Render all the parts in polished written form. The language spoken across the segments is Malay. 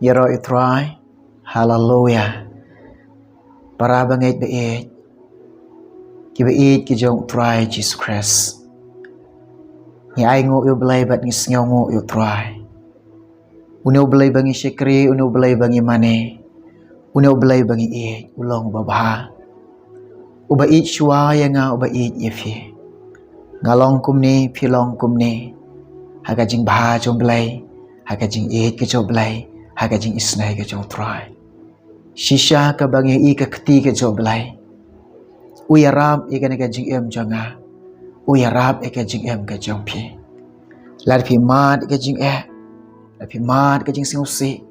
Yero itrai, hallelujah. Para bangit bait, kibait kijong try Jesus Christ. Ni ai ngo yo belai bat ngis ngo yo try. Uno belai bangi syekri, uno belai bangi mane. Uno belai bangi ulong babha. Uba shwa yang uba yefi. Ngalong kumni, pilong kumni. Haga jing bha jong belai, haga jing ke jong belai. Haga jing isnai ke jong try. Shisha ka bangi ka keti ke jong belai. Uyarab ikan ka jing jonga. Uyarab ka jing ka jong pi. Lad pi mat ka jing lad pi mat ka jing singusi.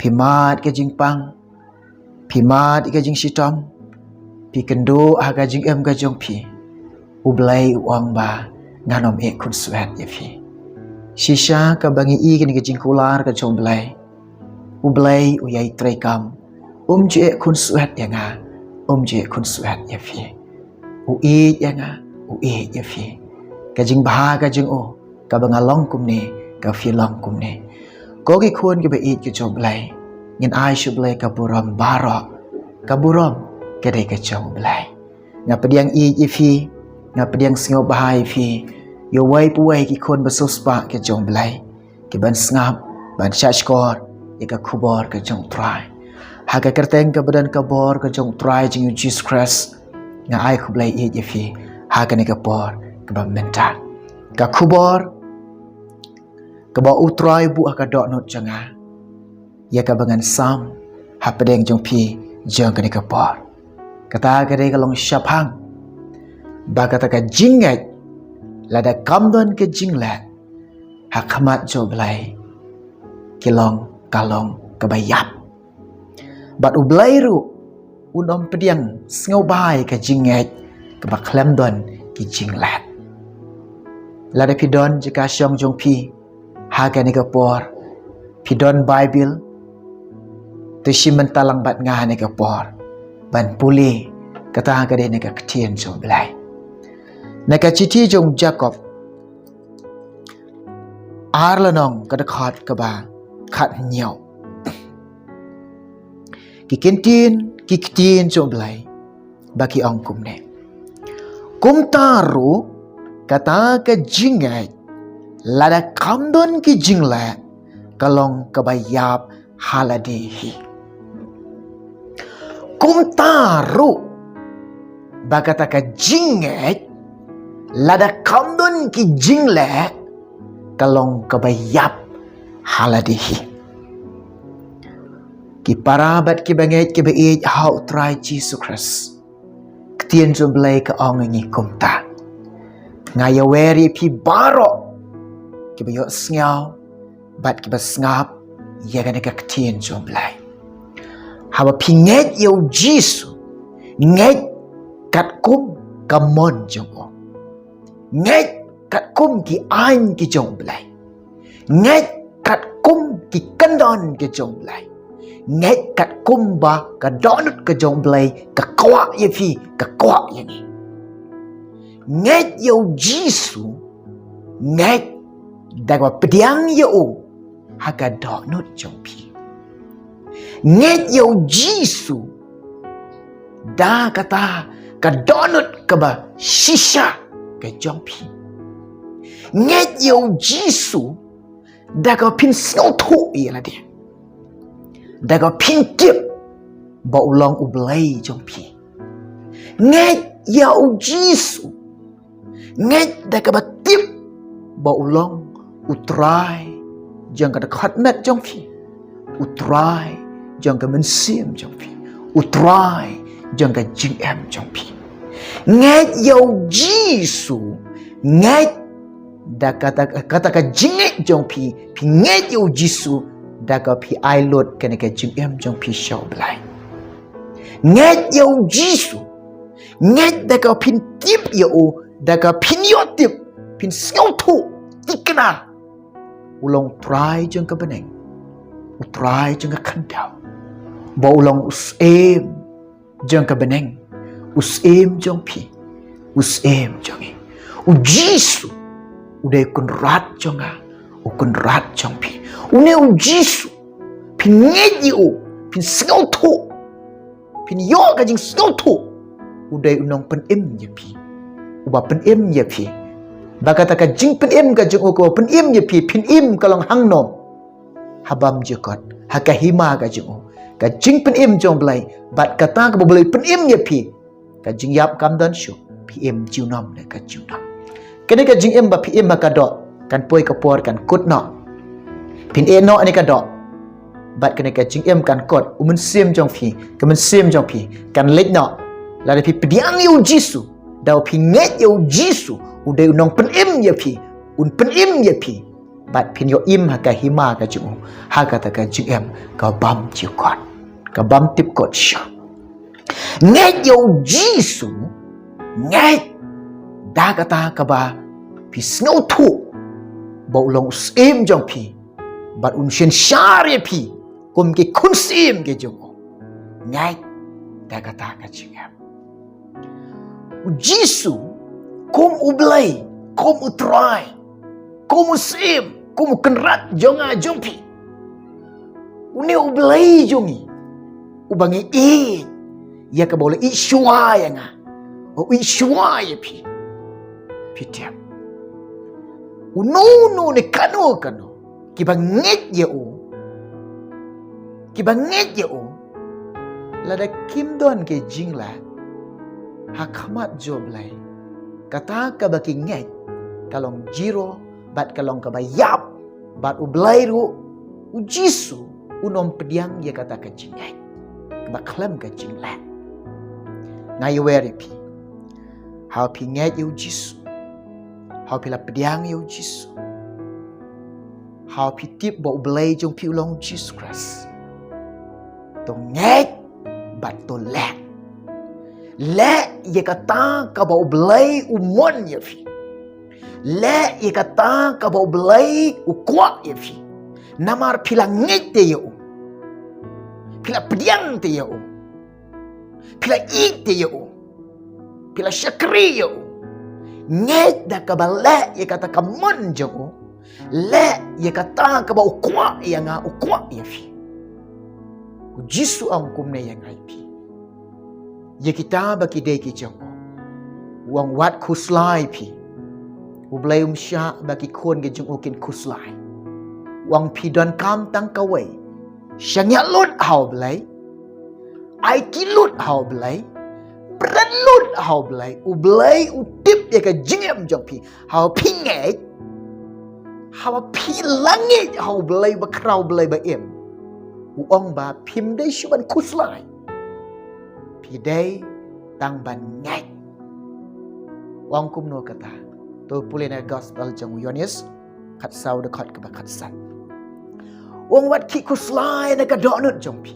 Pi mat ka jing pang. Pi mat ka jing shitom. Pi kendo haga jing ka jong pi. Ublai uang ba nganom kun swet ya pi. Shisha ka bangi ikan ka jing kular ka jong belai. Ublay uyay trekam je kun suat yang je kun suat ya fi ui yang ui ya fi kajing bah kajing ka bangalong kumne ka filong kumne ko ki kun ki bait ki joblay ngin ai shublay ka buram baro ka buram ka dai ka joblay nga pediang ya fi nga pediang singo bahai fi yo wai puai ki kun basuspa ka joblay ki ban ngap ban shashkor ika kubor ke jong try haga kerteng ke badan kabor ke jong try jing Jesus Christ nga ai kublai fi haga ne kabor ke ba menta ka kubor ke ba utrai bu ka dot not janga ya ka bangan sam ha pedeng jong pi jong ke ne kabor kata ke de kalong syapang ba kata ka jingat lada kamdon ke jinglat ha khamat jo blai kilong kalong kebayap. Bat ublai ru unom pediang sengau bai ke jinget ke baklem don ki jinglat. Lada pidon jika syong jong pi haga ni kapor pidon Bible tu si mentalang bat ngah ni kapor ban puli kata haga de ni ka ketien jong belai. Naka citi jong Jacob arlanong kadakhat ke ba khát nhau ki kentin cho blai baki ong kum ne kum taru kata ke jingai lada kamdon ki jingla kalong kabayap haladihi kum taru bakata ke jingai lada kamdon ki jingla kalong kabayap haladihi ki parabat ki banget ki bait how try Jesus Christ ketien jomblai ka ong ngi kumta ngaya weri pi baro ki bayo sngau bat ki basngap ya ga ka ketien jomblai hawa pinget yo Jesus nget kat kum kamon jongo nget kat kum ki ain ki jomblai nget kat kum ki kandon ke jong blai nget kat kum ba ka donut ke jong blai ka kwa ye fi ka kwa ye ni nget yo jisu nget dagwa pediang yo ha ka donut jong pi nget yo jisu da kata ka donut ka ba shisha ke jong pi nget yo jisu daga pin snow thu ialah dia daga pin tip ba ulang ublai jong pi nget ya jisu nget daga ba tip ba ulang utrai jang ka khat met jong pi utrai jang ka mensim jong pi utrai jang ka jing em jong pi nget ya jisu nget da kata ka jingit jong pi nget yo jisu da ka pi ai lot ka ne ka jing em jong pi shaw blai nget yo jisu nget da ka pin tip yo da ka pin yo tip pin sngau thu tikna ulong try jong ka beneng utrai jong ka khandau ba ulong usem jong ka beneng usem jong pi usem jong u jisu udah kun rat jonga ukun rat jong pi une u jisu pin nge you pin sngau thu pin yo ka jing sngau thu udai unong pen em ye pi uba pen em ye pi bagata ka jing pen em ka jing ko pen em ye pi pin em kalong hang nom habam jekot haka hima ka jing ka jing pen em jong blai bat kata ka boleh pen em ye pi ka jing yap kam dan shu pi em jiu nam le ka jiu nam kene ka jing em ba pi em ka do kan poi ka por kan kut no pin e no ani ka do bat kene ka jing em kan kot umun sim jong phi ka mun sim jong phi kan lek no la de pi pediang yu jisu dau pi nget yu jisu udai unong pen em ye pi un pen em ye pi bat pin yo im ha ka hima ka jing ha ka ta ka jing em ka bam jiu kot ka bam tip kot sha nget yu jisu nget da ka ta ka ba pi snau thu bau long sim jong pi bat un shen share pi kum ke kun sim ke jong ngai da ka ta ka jing em jisu kum ublai kum utrai kum sim kum kenrat jong a jong pi uni ublai jongi ubangi e ya ka boleh i shua ya nga o i shua ya pi tiam no ne kano kibang nget ye o lada kim don ke jingla hakamat joblai kata ka baki nget kalong jiro bat kalong ka bayap bat ublai ru ujisu unom pediang ye kata ka jingai ba klam ka jingla ngai weri pi how pi nget you jisu how pila pediang you jisu how pi tip bo ublai jong pi long Jesus Christ to nget bat to le ye kata ka ba ublai umon ye fi le ye kata ka ba ublai ukwa ye fi namar pila nget te yo pila pediang te yo pila it te yo pila syakri yo nget da ka ba le ye kata ka mon jo le ye kata ka ba ukwa ya nga ukwa ye fi jisu ang kumne yang ai pi ye kita ba ki de ki jong wang wat kuslai pi ublai sha ba ki kon ge jong okin kuslai wang pi don kam tang ka wei shangya lut hau blai ai ki lut hau blai bran lut hau blai ublai utip ye ka jingem jong pi hau pi nge hau pi langit hau blai ba krau blai ba em uong ba pim dai shuban kuslai pi dai tang ban ngai wang kum no kata to pulena gospel jong Yohanes khat sau de khat ka ba khat san wong wat ki kuslai na ka donut jong pi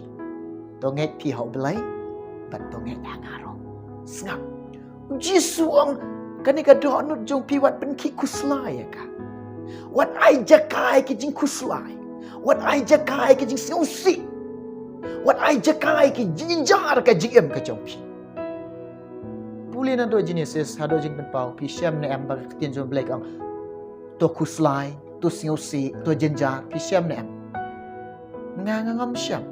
to ngai pi hau blai bat to ngai angaro snap jisu ong kani ka donut jong pi wat pen ki kuslai ya ka wat ai jakai ki jing kuslai wat ai jakai ke jing siusi wat ai jakai ke jing jar ke jing em ke jompi puli na do Genesis hado jing pen pau pi syam ne em ba tien jom blek ang to kuslai to siusi to jenjar pi syam ne em ngam syam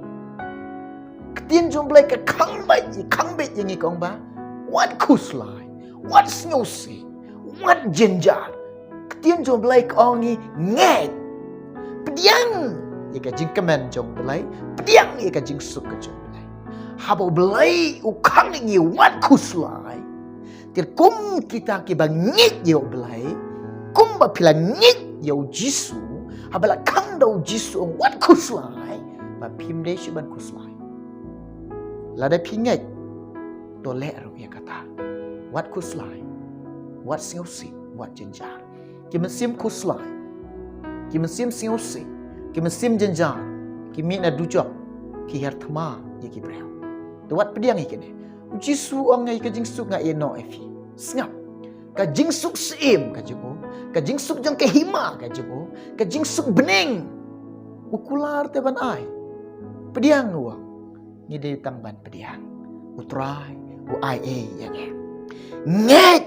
tien jom blek ke khang bai jing kong ba wat kuslai wat siusi wat jenjar tien jom blek ongi nget pediang ye ka jing kemen jong belai pediang ye ka jing suk ka jong belai habo belai u khang ni wat kuslai tir kum kita ki bangit ye belai kum ba pila ngit ye jisu habala khang do jisu wat kuslai ba pim de shi ban kuslai la da pinget to le ro ye kata wat kuslai wat siusi wat jenjar ki mesim kuslai ki mesim siusi ki mesim jenjar ki mina dujok ki herthma ye ki breu to wat pediang ikene jisu angai ka jingsuk nga eno efi snap ka jingsuk sim ka jigo ka jingsuk jang ke hima ka jigo ka jingsuk bening ukular te ban ai pediang wa ni de tang ban pediang utrai u ai e yang nget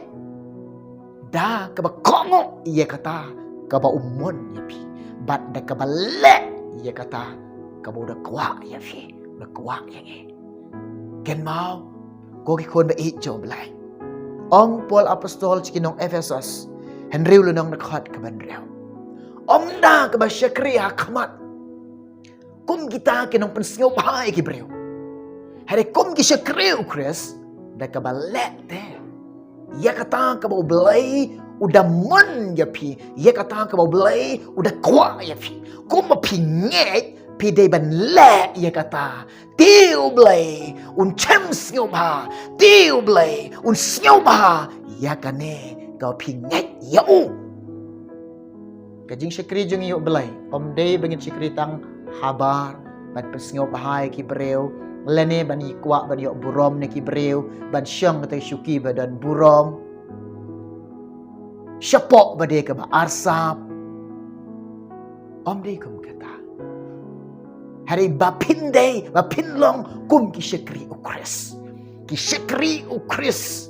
da ka ba kongo ye kata ka ba umon ye pi bat da ka ba le ye kata kamu udah kuat ya fi, udah kuat yang ini. Ken mau, kau kikon ba ijo belai. Ong Paul Apostol cikinong Efesus, Henry ulunong nakhat kabandrew. Om da ka ba syakri hakamat. Kum kita kinong pensingaw bahay kibreo. Hari kum ki syakri Chris, da ka ba lete. Ya kata ka ba belai udah mon ya pi, ya kata ka ba belai udah kuat ya pi. Kum ma pi nget pi de ban le ya kata. Tiu belai un chem singaw ba, tiu belai un singaw ba. Ya kane kau pi nget ya u. Kajing syakri jeng yuk belai. Om day bangin syakri tang habar. Ban pesngau bahai ki bereu. Lene ban ikwak ban yuk burom ne ki bereu. Ban syang kata syuki badan burom. Syapok badai ke ba arsap. Om day kum kata. Hari bapin day, bapin long kum ki syakri ukris. Ki syakri ukris.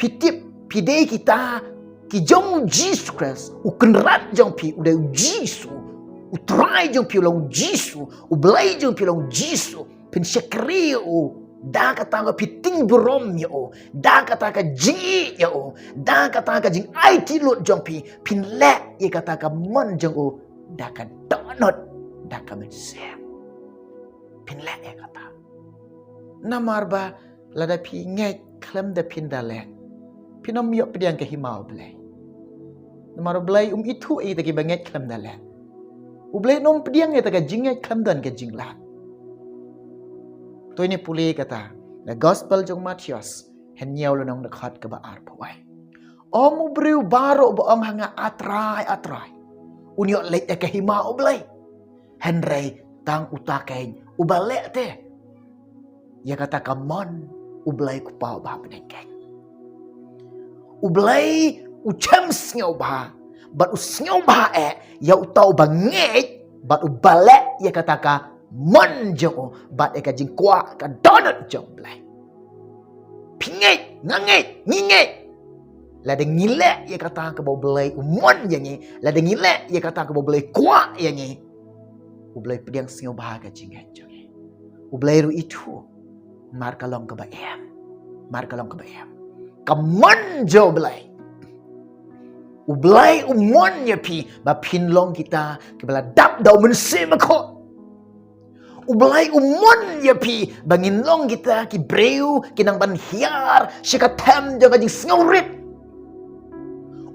Pitip, pidei kita ki jong Jesus Christ, u kenrat jong pi udah Jesus, u try jong pi long Jesus, u belai jong pi long Jesus, pin syakri u, da kata ka piting burom ya u, da kata ka ji ya u, da kata ka jing IT lot jong pi, pin le ya kata ka mon jong u, da ka donut, da ka mensem, pin le ya kata. Namar ba lada pi ngek klem da pin da le, pinom yok pediang ke himau belai. Namaro belai itu taki banget kelam dalam. Belai nom pediang taka jingat kelam dan ke jinglat. Tu ini pulih kata, the gospel jong Matius henyau lunong dekat ke baar pawai. Om beriu baru boong hanga atrai. Unyok lek ke himau belai. Henry tang utakain ubalek te. Ya kata kamon ublai kupau bah penengkeng. Ublai ucem sngau bah, bat usngau bah ya utau banget, bat ubalek ya kataka mon jong, bat eka jingkwa ka donut jong blai. Pinget, nganget, nginget. Lada ngilek ya kata ka bau belai umon yang ni, lada ngilek ya kata ka bau belai kwa yang ni. Ublai pediang sngau bah ka jinget jong. Ublai ru itu mar kalong ka baem. Mar kalong ka baem. Kamon jo belai. Ublai umon ya pi ba pinlong kita kebala dap dau mense mako. Ublai umon ya pi bangin long kita ki breu kinang ban hiar syakatam jaga jing sngorit.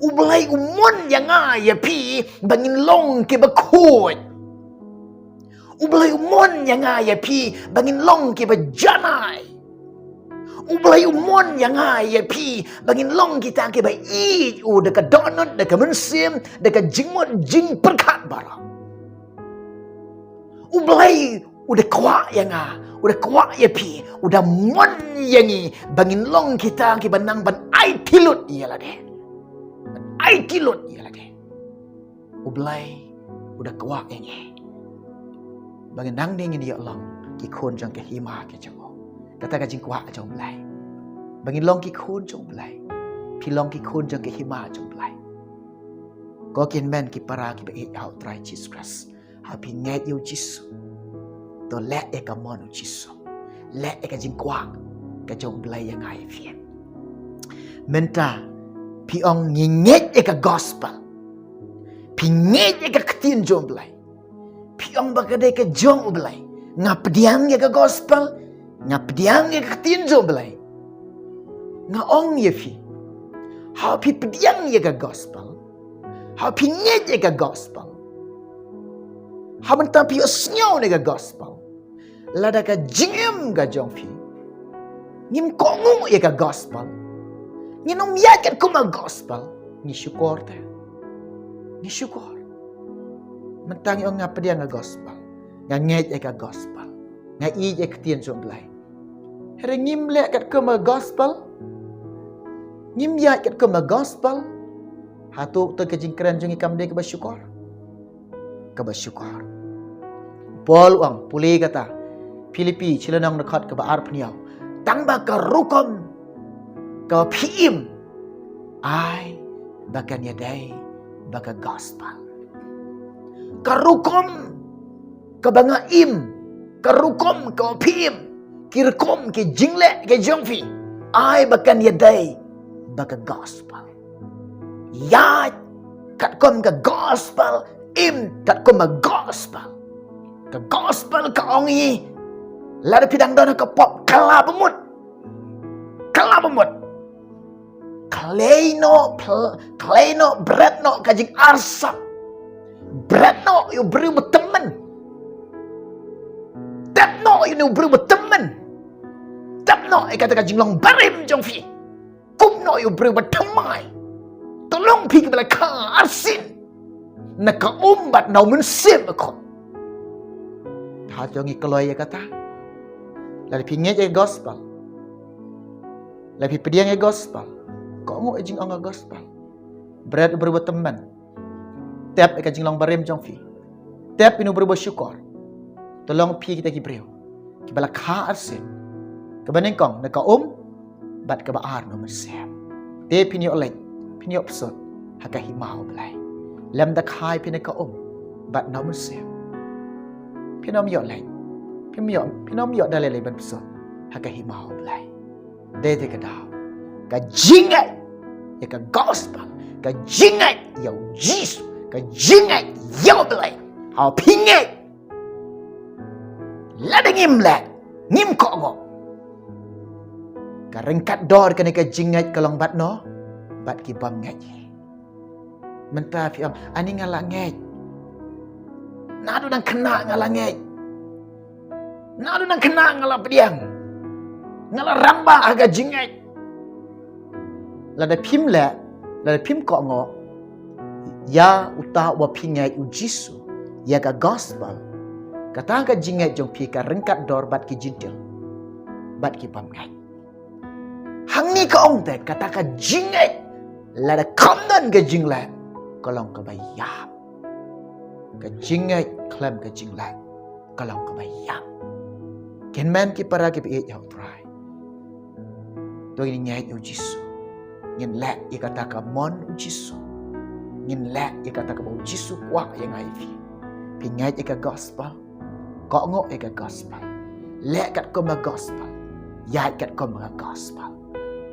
Ublai umon yang ya pi bangin long ki bakut. Ublai umon yang ya pi bangin long ki bajanai. Ublay umon yang ya pi bangin long kita ke bai dekat donut dekat mensim dekat jingmut jing perkat bara. Ublay udah kuat yang udah kuat ya pi udah mon yang bangin long kita ke banang ban ai tilut ialah deh. Ai tilut ialah deh. Ublay udah kuat yang bangin nang ding dia Allah ki kon jang ke hima ke jang. Kata ka jing kuat jong belai. Bangin long ki khun jong belai. Pi long ki khun jong ke hima jong belai. Ko kin men ki para ki be out try Jesus Christ. Ha pi nget yo Jesus. To let e ka mon Jesus. Let e ka jing kuat ka jong belai yang ai fien. Menta pi ong nginget e ka gospel. Pi nget e ka ktin jong belai. Pi ong bakade ka jong belai. Ngap diang e ka gospel. Nga pediang ye ketinjo belai. Nga ong ye fi. Ha pi pediang ye ka gospel. Ha pi nget ye ka gospel. Ha mentang pi osnyo ne ka gospel. Lada ka jingem ka jong fi. Ngim kongu ye ka gospel. Nginom yakat ko ma gospel. Ni syukur ta. Ni syukur. Mentang yung nga pediang ka gospel. Nga nget ye ka gospel. Nga i ye ketinjo belai. Hari ngim lek kat ke ma gospel. Ngim yak kat ke ma gospel. Hatu tu ke jingkran jungi kam de ke bersyukur. Ke bersyukur. Paul wang pulih kata. Filipi cilanang dekat ke baar peniau. Tambah ke rukom. Ke piim. Ai bakan yadai baka gospel. Ke rukom. Ke bangaim. Karukom ka opim. Kirkom ki jingle ke jongfi. Ai bakan yadai baka gospel. Ya katkom ka gospel. Im katkom ka gospel. Ka gospel ka ongi. Lada pidang dona ka pop kalabamut. Kalabamut. Kleino beratno kajing arsap. Beratno yu beri berteman. Tapno yu beri berteman. Tapno kata kajing long barim jongfi. Kumno yu beri bertemai. Tolong pi kebala ka arsin. Naka umbat nau mensim akot. Hajongi keloy kata. Lalu pingit ye gospel. Lalu pediang ye gospel. Kau ngok jing anga gospel. Berat berbuat teman. Tiap eka jing long barim jongfi. Tiap inu berbuat syukur. Tolong pi kita kibreu. Kibala ka arsin. Kebaneng kong naka bat kebaar no mesem. Te pini oleh. Pini opsot. Haka himau belai. Lem dak hai pini ka bat no mesem. Pinom yok lain. Pinom yok dalai ban pesot. Haka himau belai. Dede ka daw. Ka jingai. Ya ka gospel. Ka jingai. Ya Jesus. Ka jingai. Ya belai. Hau pingai. Lada ngim lek. Ngim kok ngok. Ka rengkat dor ka ka jingai kalong bat no. Bat ki bam ngai. Mentah fiam. Ani ngalah ngai. Nadu nang kena ngalah ngai. Nadu nang kena ngalah pediang. Ngalah rambah aga jingai. Lada pim le, lada pim kok ngok. Ya uta wa pingai u Jisu. Ya ka gospel. Kata ka jingai jong pi ka rengkat dor bat ki jintil. Bat ki pam ngai. Hang ni ka ong te kata ka jingai. Lada kamdan ka jinglai. Kalong ka bayap. Ka jingai klem ka jinglai. Kalong ka bayap. Ken man ki para ki pi yaw try. Tôi nghe yêu Giêsu, nhìn lại yêu kata ka mon u Giêsu, nhìn lại yêu kata ka bau Giêsu quá yang ai phi, phi nghe yêu ka gospel, có ngộ yêu ka gospel, lẽ kat ko ma gospel, yai kat ko ma gospel,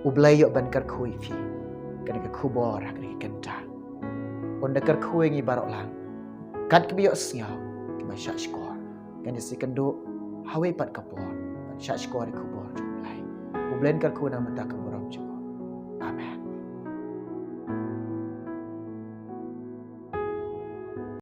ublay yo ban kat khui phi, kan ka khubor kan ka kenta, on kat khui ngi barok lang, kat ki yo siaw, ki ma sha skor, kan si kan do hawe pat kapor, sha skor khubor. Blen kar kuna mata ka borom jo. Amen.